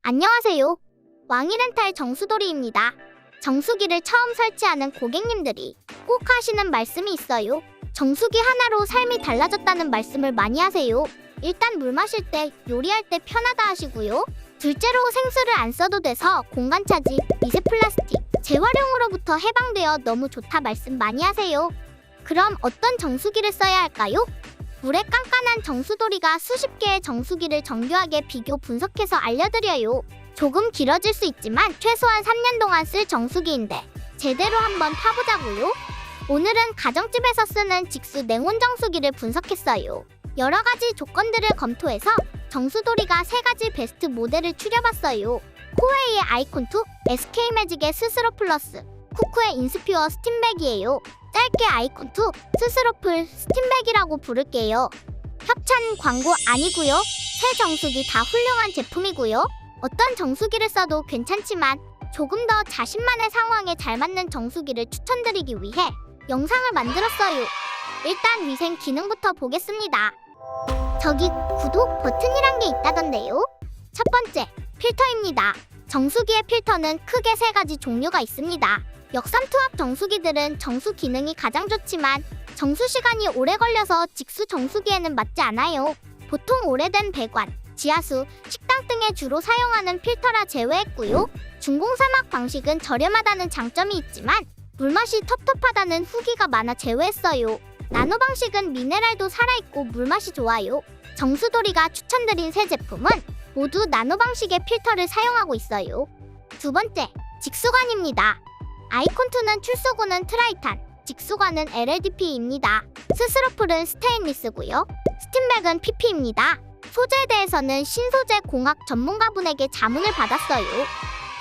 안녕하세요. 왕이렌탈 정수돌이입니다. 정수기를 처음 설치하는 고객님들이 꼭 하시는 말씀이 있어요. 정수기 하나로 삶이 달라졌다는 말씀을 많이 하세요. 일단 물 마실 때, 요리할 때 편하다 하시고요. 둘째로 생수를 안 써도 돼서 공간 차지, 미세 플라스틱, 재활용으로부터 해방되어 너무 좋다 말씀 많이 하세요. 그럼 어떤 정수기를 써야 할까요? 물에 깐깐한 정수돌이가 수십 개의 정수기를 정교하게 비교 분석해서 알려드려요. 조금 길어질 수 있지만 최소한 3년 동안 쓸 정수기인데 제대로 한번 타보자고요. 오늘은 가정집에서 쓰는 직수 냉온 정수기를 분석했어요. 여러 가지 조건들을 검토해서 정수돌이가 3가지 베스트 모델을 추려봤어요. 코웨이의 아이콘2, SK매직의 스스로 플러스, 쿠쿠의 인스퓨어 스팀백이에요. 짧게 아이콘2, 스스로플 스팀백이라고 부를게요. 협찬 광고 아니고요. 새 정수기 다 훌륭한 제품이고요. 어떤 정수기를 써도 괜찮지만 조금 더 자신만의 상황에 잘 맞는 정수기를 추천드리기 위해 영상을 만들었어요. 일단 위생 기능부터 보겠습니다. 저기 구독 버튼이란 게 있다던데요. 첫 번째, 필터입니다. 정수기의 필터는 크게 3가지 종류가 있습니다. 역삼투압 정수기들은 정수 기능이 가장 좋지만 정수 시간이 오래 걸려서 직수 정수기에는 맞지 않아요. 보통 오래된 배관, 지하수, 식당 등에 주로 사용하는 필터라 제외했고요. 중공사막 방식은 저렴하다는 장점이 있지만 물맛이 텁텁하다는 후기가 많아 제외했어요. 나노 방식은 미네랄도 살아있고 물맛이 좋아요. 정수돌이가 추천드린 새 제품은 모두 나노 방식의 필터를 사용하고 있어요. 두 번째, 직수관입니다. 아이콘2는 출수구는 트라이탄, 직수관은 LLDP입니다. 스스로풀은 스테인리스고요. 스팀백은 PP입니다. 소재에 대해서는 신소재 공학 전문가분에게 자문을 받았어요.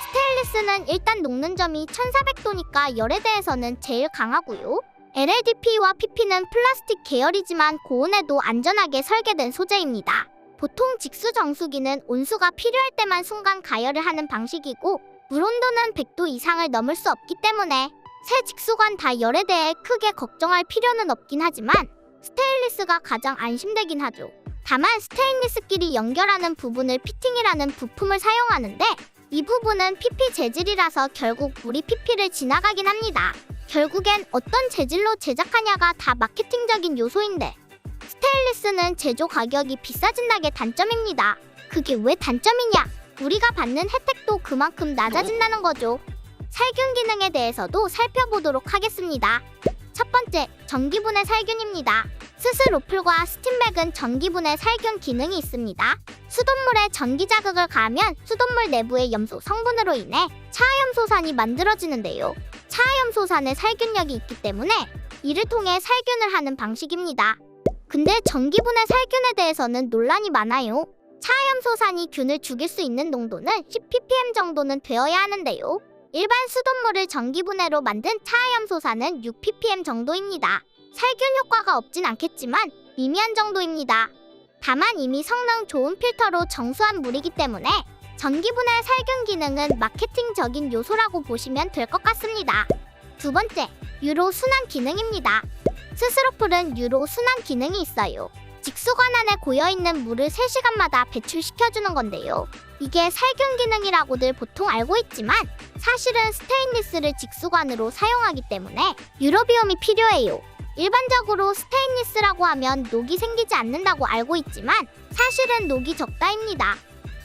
스테인리스는 일단 녹는 점이 1400도니까 열에 대해서는 제일 강하고요. LLDP와 PP는 플라스틱 계열이지만 고온에도 안전하게 설계된 소재입니다. 보통 직수 정수기는 온수가 필요할 때만 순간 가열을 하는 방식이고 물 온도는 100도 이상을 넘을 수 없기 때문에 새 직수관 다 열에 대해 크게 걱정할 필요는 없긴 하지만 스테인리스가 가장 안심되긴 하죠. 다만 스테인리스끼리 연결하는 부분을 피팅이라는 부품을 사용하는데 이 부분은 PP 재질이라서 결국 물이 PP를 지나가긴 합니다. 결국엔 어떤 재질로 제작하냐가 다 마케팅적인 요소인데 스테인리스는 제조 가격이 비싸진다는 게 단점입니다. 그게 왜 단점이냐? 우리가 받는 혜택도 그만큼 낮아진다는 거죠. 살균 기능에 대해서도 살펴보도록 하겠습니다. 첫 번째, 전기분해 살균입니다. 스스로플과 스팀백은 전기분해 살균 기능이 있습니다. 수돗물에 전기 자극을 가하면 수돗물 내부의 염소 성분으로 인해 차하염소산이 만들어지는데요. 차하염소산의 살균력이 있기 때문에 이를 통해 살균을 하는 방식입니다. 근데 전기분해 살균에 대해서는 논란이 많아요. 차하염소산이 균을 죽일 수 있는 농도는 10ppm 정도는 되어야 하는데요. 일반 수돗물을 전기분해로 만든 차하염소산은 6ppm 정도입니다. 살균 효과가 없진 않겠지만 미미한 정도입니다. 다만 이미 성능 좋은 필터로 정수한 물이기 때문에 전기분해 살균 기능은 마케팅적인 요소라고 보시면 될 것 같습니다. 두 번째, 유로 순환 기능입니다. 스스로풀은 유로 순환 기능이 있어요. 직수관 안에 고여있는 물을 3시간마다 배출시켜주는 건데요. 이게 살균 기능이라고들 보통 알고 있지만 사실은 스테인리스를 직수관으로 사용하기 때문에 유로비움이 필요해요. 일반적으로 스테인리스라고 하면 녹이 생기지 않는다고 알고 있지만 사실은 녹이 적다입니다.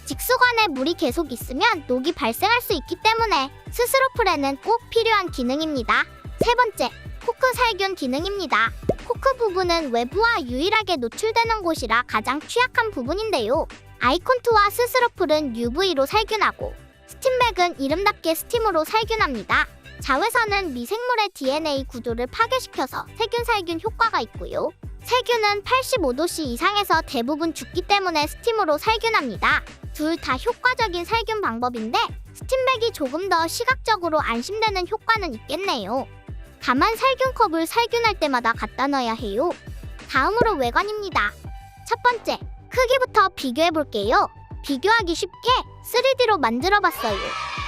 직수관에 물이 계속 있으면 녹이 발생할 수 있기 때문에 스스로풀에는 꼭 필요한 기능입니다. 세 번째, 코크 살균 기능입니다. 코크 부분은 외부와 유일하게 노출되는 곳이라 가장 취약한 부분인데요. 아이콘2와 스스로풀은 UV로 살균하고 스팀백은 이름답게 스팀으로 살균합니다. 자외선은 미생물의 DNA 구조를 파괴시켜서 세균 살균 효과가 있고요. 세균은 85도씨 이상에서 대부분 죽기 때문에 스팀으로 살균합니다. 둘 다 효과적인 살균 방법인데 스팀백이 조금 더 시각적으로 안심되는 효과는 있겠네요. 다만 살균컵을 살균할 때마다 갖다 놔야 해요. 다음으로 외관입니다. 첫 번째, 크기부터 비교해볼게요. 비교하기 쉽게 3D로 만들어봤어요.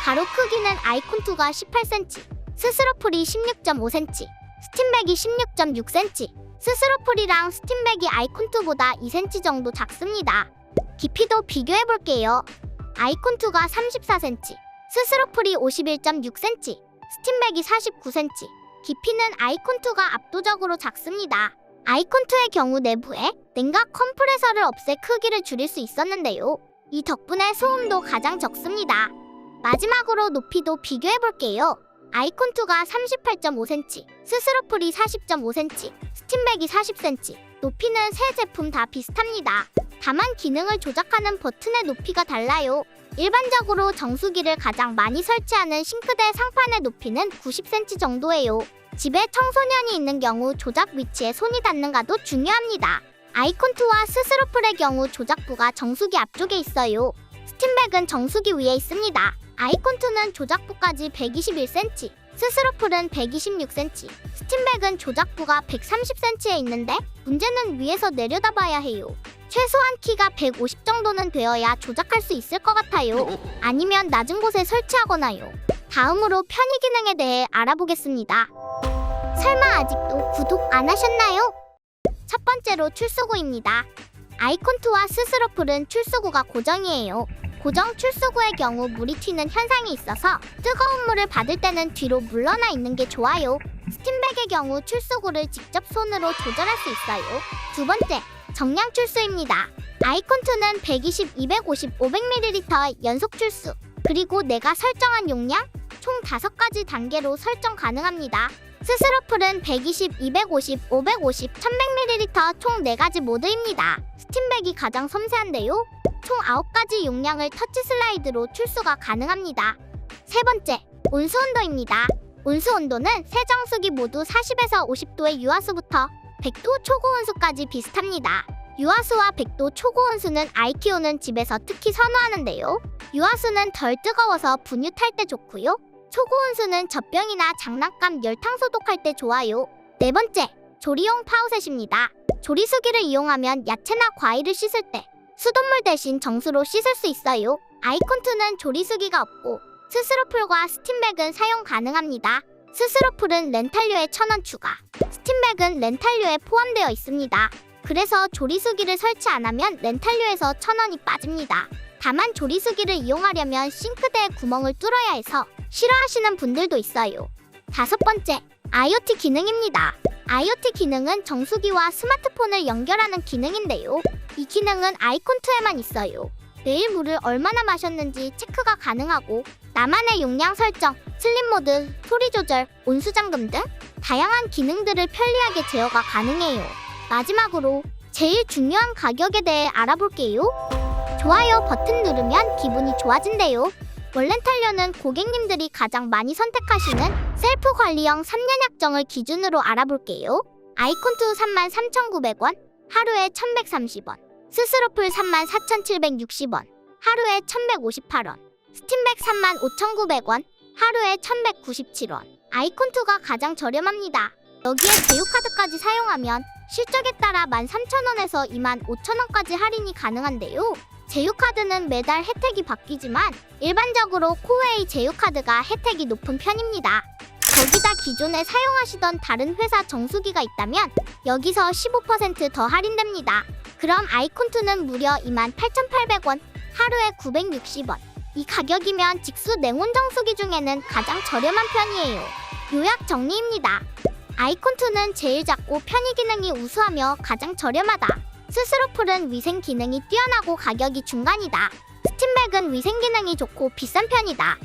가로 크기는 아이콘2가 18cm, 스스로풀이 16.5cm, 스팀백이 16.6cm. 스스로풀이랑 스팀백이 아이콘2보다 2cm 정도 작습니다. 깊이도 비교해볼게요. 아이콘2가 34cm, 스스로풀이 51.6cm, 스팀백이 49cm. 깊이는 아이콘2가 압도적으로 작습니다. 아이콘2의 경우 내부에 냉각 컴프레서를 없애 크기를 줄일 수 있었는데요. 이 덕분에 소음도 가장 적습니다. 마지막으로 높이도 비교해볼게요. 아이콘2가 38.5cm, 스스로풀이 40.5cm, 스팀백이 40cm. 높이는 세 제품 다 비슷합니다. 다만 기능을 조작하는 버튼의 높이가 달라요. 일반적으로 정수기를 가장 많이 설치하는 싱크대 상판의 높이는 90cm 정도예요. 집에 청소년이 있는 경우 조작 위치에 손이 닿는가도 중요합니다. 아이콘2와 스스로풀의 경우 조작부가 정수기 앞쪽에 있어요. 스팀백은 정수기 위에 있습니다. 아이콘2는 조작부까지 121cm, 스스로풀은 126cm, 스팀백은 조작부가 130cm에 있는데 문제는 위에서 내려다봐야 해요. 최소한 키가 150 정도는 되어야 조작할 수 있을 것 같아요. 아니면 낮은 곳에 설치하거나요. 다음으로 편의 기능에 대해 알아보겠습니다. 설마 아직도 구독 안 하셨나요? 첫 번째로 출수구입니다. 아이콘2와 스스로풀은 출수구가 고정이에요. 고정 출수구의 경우 물이 튀는 현상이 있어서 뜨거운 물을 받을 때는 뒤로 물러나 있는 게 좋아요. 스팀백의 경우 출수구를 직접 손으로 조절할 수 있어요. 두 번째, 정량 출수입니다. 아이콘2는 120, 250, 500ml 연속 출수, 그리고 내가 설정한 용량 총 5가지 단계로 설정 가능합니다. 스스로풀은 120, 250, 550, 1100ml 총 4가지 모드입니다. 스팀백이 가장 섬세한데요. 총 9가지 용량을 터치 슬라이드로 출수가 가능합니다. 세 번째, 온수 온도입니다. 온수 온도는 세 정수기 모두 40에서 50도의 유화수부터 100도 초고온수까지 비슷합니다. 유화수와 100도 초고온수는 아이키오는 집에서 특히 선호하는데요. 유화수는 덜 뜨거워서 분유 탈 때 좋고요. 초고온수는 젖병이나 장난감 열탕 소독할 때 좋아요. 네 번째, 조리용 파우셋입니다. 조리수기를 이용하면 야채나 과일을 씻을 때 수돗물 대신 정수로 씻을 수 있어요. 아이콘2는 조리수기가 없고 스스로풀과 스팀백은 사용 가능합니다. 스스로풀은 렌탈료에 1,000원 추가, 스팀백은 렌탈료에 포함되어 있습니다. 그래서 조리수기를 설치 안 하면 렌탈료에서 1,000원이 빠집니다. 다만 조리수기를 이용하려면 싱크대에 구멍을 뚫어야 해서 싫어하시는 분들도 있어요. 다섯 번째, IoT 기능입니다. IoT 기능은 정수기와 스마트폰을 연결하는 기능인데요. 이 기능은 아이콘2에만 있어요. 매일 물을 얼마나 마셨는지 체크가 가능하고 나만의 용량 설정, 슬립 모드, 소리 조절, 온수 잠금 등 다양한 기능들을 편리하게 제어가 가능해요. 마지막으로 제일 중요한 가격에 대해 알아볼게요. 좋아요 버튼 누르면 기분이 좋아진대요. 원렌탈료는 고객님들이 가장 많이 선택하시는 셀프 관리형 3년 약정을 기준으로 알아볼게요. 아이콘2 33,900원, 하루에 1,130원, 스스로풀 34,760원, 하루에 1,158원, 스팀백 35,900원, 하루에 1,197원. 아이콘2가 가장 저렴합니다. 여기에 제휴카드까지 사용하면 실적에 따라 13,000원에서 25,000원까지 할인이 가능한데요. 제휴카드는 매달 혜택이 바뀌지만 일반적으로 코웨이 제휴카드가 혜택이 높은 편입니다. 거기다 기존에 사용하시던 다른 회사 정수기가 있다면 여기서 15% 더 할인됩니다. 그럼 아이콘2는 무려 28,800원, 하루에 960원. 이 가격이면 직수 냉온 정수기 중에는 가장 저렴한 편이에요. 요약 정리입니다. 아이콘2는 제일 작고 편의 기능이 우수하며 가장 저렴하다. 스스로풀은 위생 기능이 뛰어나고 가격이 중간이다. 스팀백은 위생 기능이 좋고 비싼 편이다.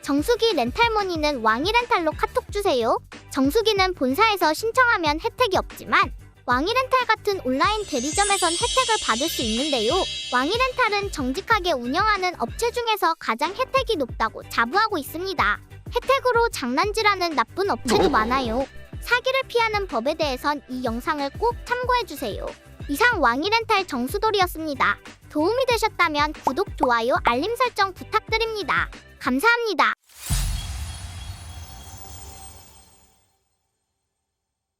정수기 렌탈 문의는 왕이렌탈로 카톡 주세요. 정수기는 본사에서 신청하면 혜택이 없지만 왕이렌탈 같은 온라인 대리점에선 혜택을 받을 수 있는데요. 왕이렌탈은 정직하게 운영하는 업체 중에서 가장 혜택이 높다고 자부하고 있습니다. 혜택으로 장난질하는 나쁜 업체도 많아요. 사기를 피하는 법에 대해선 이 영상을 꼭 참고해주세요. 이상 왕이렌탈 정수돌이었습니다. 도움이 되셨다면 구독, 좋아요, 알림 설정 부탁드립니다. 감사합니다.